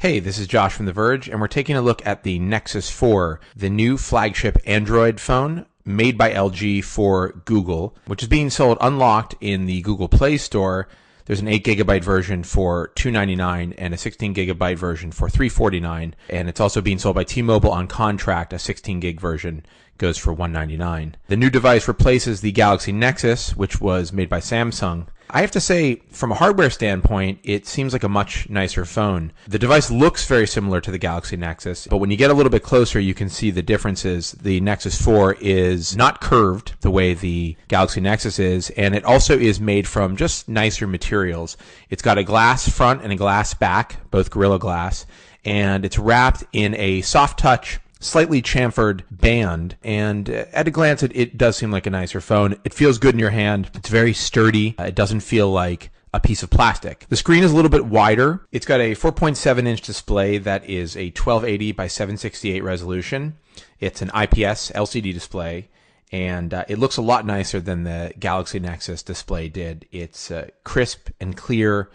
Hey, this is Josh from The Verge, and we're taking a look at the Nexus 4, the new flagship Android phone made by LG for Google, which is being sold unlocked in the Google Play Store. There's an 8GB version for $299 and a 16GB version for $349, and it's also being sold by T-Mobile on contract. A 16GB version goes for $199. The new device replaces the Galaxy Nexus, which was made by Samsung. I have to say, from a hardware standpoint, it seems like a much nicer phone. The device looks very similar to the Galaxy Nexus, but when you get a little bit closer, you can see the differences. The Nexus 4 is not curved the way the Galaxy Nexus is, and it also is made from just nicer materials. It's got a glass front and a glass back, both Gorilla Glass, and it's wrapped in a soft touch, slightly chamfered band, and at a glance it does seem like a nicer phone. It feels good in your hand. It's very sturdy. It doesn't feel like a piece of plastic. The screen is a little bit wider. It's got a 4.7-inch display that is a 1280 by 768 resolution. It's an IPS LCD display, and it looks a lot nicer than the Galaxy Nexus display did. It's crisp and clear.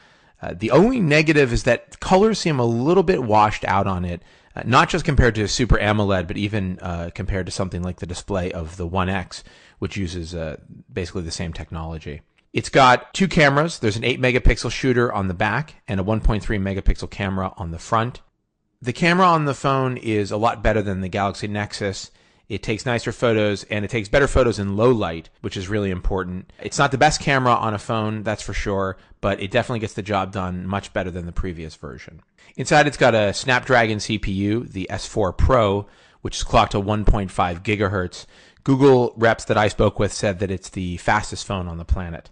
The only negative is that colors seem a little bit washed out on it. Not just compared to Super AMOLED, but even compared to something like the display of the One X, which uses basically the same technology. It's got two cameras. There's an 8-megapixel shooter on the back and a 1.3-megapixel camera on the front. The camera on the phone is a lot better than the Galaxy Nexus. It takes nicer photos, and it takes better photos in low light, which is really important. It's not the best camera on a phone, that's for sure, but it definitely gets the job done much better than the previous version. Inside, it's got a Snapdragon CPU, the S4 Pro, which is clocked to 1.5 gigahertz. Google reps that I spoke with said that it's the fastest phone on the planet,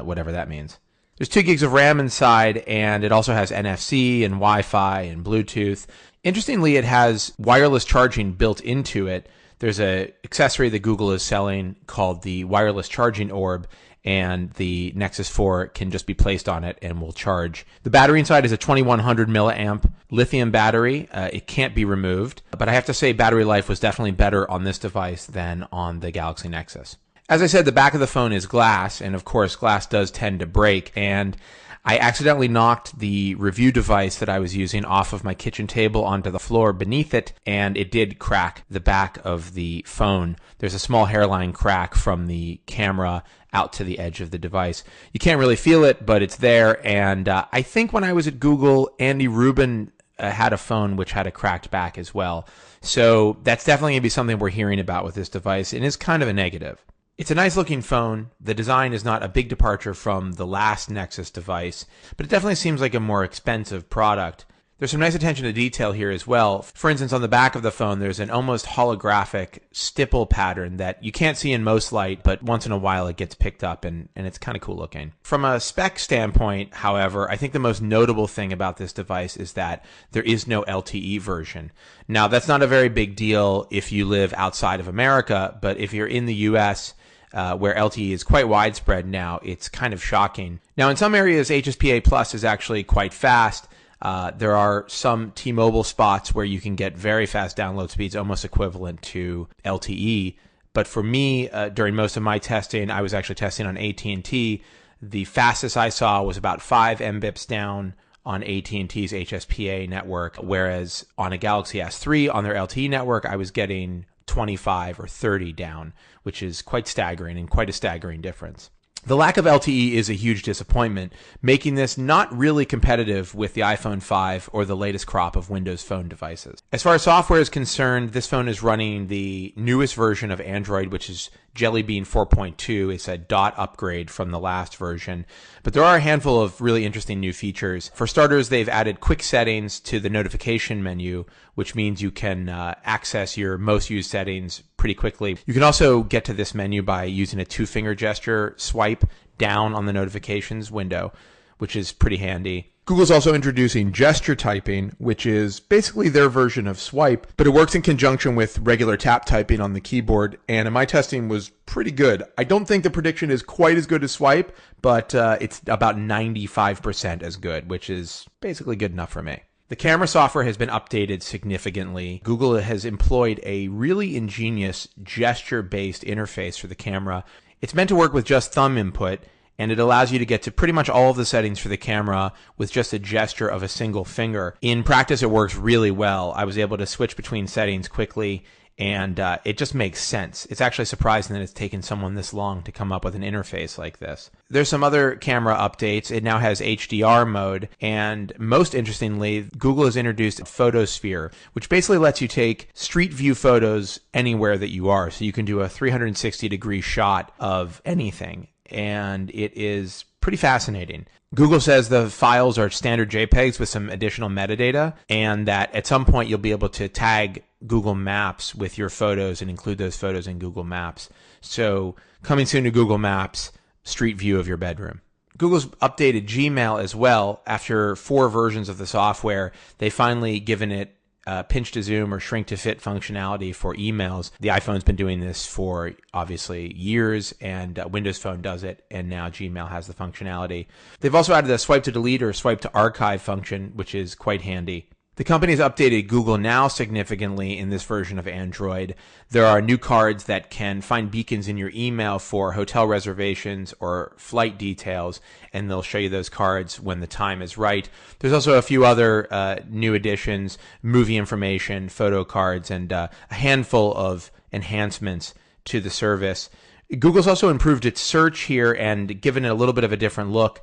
whatever that means. There's 2 gigs of RAM inside, and it also has NFC and Wi-Fi and Bluetooth. Interestingly, it has wireless charging built into it. There's an accessory that Google is selling called the wireless charging orb, and the Nexus 4 can just be placed on it and will charge. The battery inside is a 2100 milliamp lithium battery. It can't be removed, but I have to say battery life was definitely better on this device than on the Galaxy Nexus. As I said, the back of the phone is glass, and of course glass does tend to break, and I accidentally knocked the review device that I was using off of my kitchen table onto the floor beneath it, and it did crack the back of the phone. There's a small hairline crack from the camera out to the edge of the device. You can't really feel it, but it's there, and I think when I was at Google, Andy Rubin had a phone which had a cracked back as well. So that's definitely going to be something we're hearing about with this device, and is kind of a negative. It's a nice looking phone. The design is not a big departure from the last Nexus device, but it definitely seems like a more expensive product. There's some nice attention to detail here as well. For instance, on the back of the phone, there's an almost holographic stipple pattern that you can't see in most light, but once in a while it gets picked up, and it's kind of cool looking. From a spec standpoint, however, I think the most notable thing about this device is that there is no LTE version. Now, that's not a very big deal if you live outside of America, but if you're in the US, where LTE is quite widespread now, it's kind of shocking. Now, in some areas, HSPA Plus is actually quite fast. There are some T-Mobile spots where you can get very fast download speeds, almost equivalent to LTE. But for me, during most of my testing, I was actually testing on AT&T. The fastest I saw was about 5 Mbps down on AT&T's HSPA network, whereas on a Galaxy S3 on their LTE network, I was getting 25 or 30 down, which is quite staggering and quite a staggering difference. The lack of LTE is a huge disappointment, making this not really competitive with the iPhone 5 or the latest crop of Windows Phone devices. As far as software is concerned, this phone is running the newest version of Android, which is Jelly Bean 4.2. It's a dot upgrade from the last version, but there are a handful of really interesting new features. For starters, they've added quick settings to the notification menu, which means you can access your most used settings pretty quickly. You can also get to this menu by using a 2-finger gesture swipe down on the notifications window, which is pretty handy. Google's also introducing gesture typing, which is basically their version of swipe, but it works in conjunction with regular tap typing on the keyboard, and in my testing was pretty good. I don't think the prediction is quite as good as swipe, but it's about 95% as good, which is basically good enough for me. The camera software has been updated significantly. Google has employed a really ingenious gesture-based interface for the camera. It's meant to work with just thumb input, and it allows you to get to pretty much all of the settings for the camera with just a gesture of a single finger. In practice, it works really well. I was able to switch between settings quickly, and it just makes sense. It's actually surprising that it's taken someone this long to come up with an interface like this. There's some other camera updates. It now has HDR mode, and most interestingly, Google has introduced Photosphere, which basically lets you take street view photos anywhere that you are. So you can do a 360-degree shot of anything, and it is pretty fascinating. Google says the files are standard JPEGs with some additional metadata, and that at some point you'll be able to tag Google Maps with your photos and include those photos in Google Maps. So coming soon to Google Maps, street view of your bedroom. Google's updated Gmail as well. After 4 versions of the software, they finally given it pinch to zoom or shrink to fit functionality for emails. The iPhone's been doing this for obviously years, and Windows Phone does it, and now Gmail has the functionality. They've also added a swipe to delete or swipe to archive function, which is quite handy. The company has updated Google Now significantly in this version of Android. There are new cards that can find beacons in your email for hotel reservations or flight details, and they'll show you those cards when the time is right. There's also a few other new additions, movie information, photo cards, and a handful of enhancements to the service. Google's also improved its search here and given it a little bit of a different look,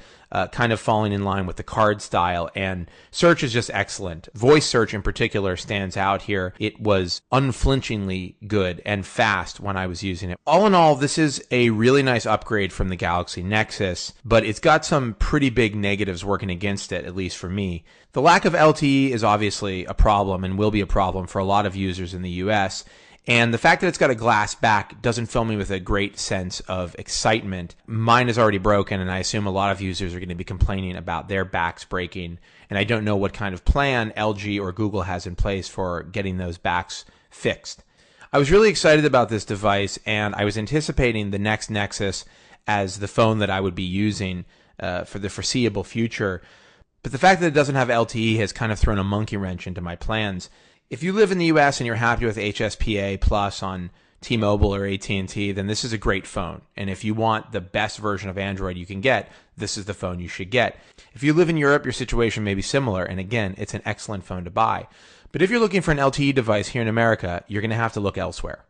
kind of falling in line with the card style. And search is just excellent. Voice search in particular stands out here. It was unflinchingly good and fast when I was using it. All in all, this is a really nice upgrade from the Galaxy Nexus, but it's got some pretty big negatives working against it, at least for me. The lack of LTE is obviously a problem and will be a problem for a lot of users in the US. And the fact that it's got a glass back doesn't fill me with a great sense of excitement. Mine is already broken, and I assume a lot of users are going to be complaining about their backs breaking. And I don't know what kind of plan LG or Google has in place for getting those backs fixed. I was really excited about this device, and I was anticipating the next Nexus as the phone that I would be using for the foreseeable future. But the fact that it doesn't have LTE has kind of thrown a monkey wrench into my plans. If you live in the US and you're happy with HSPA Plus on T-Mobile or AT&T, then this is a great phone. And if you want the best version of Android you can get, this is the phone you should get. If you live in Europe, your situation may be similar, and again, it's an excellent phone to buy. But if you're looking for an LTE device here in America, you're going to have to look elsewhere.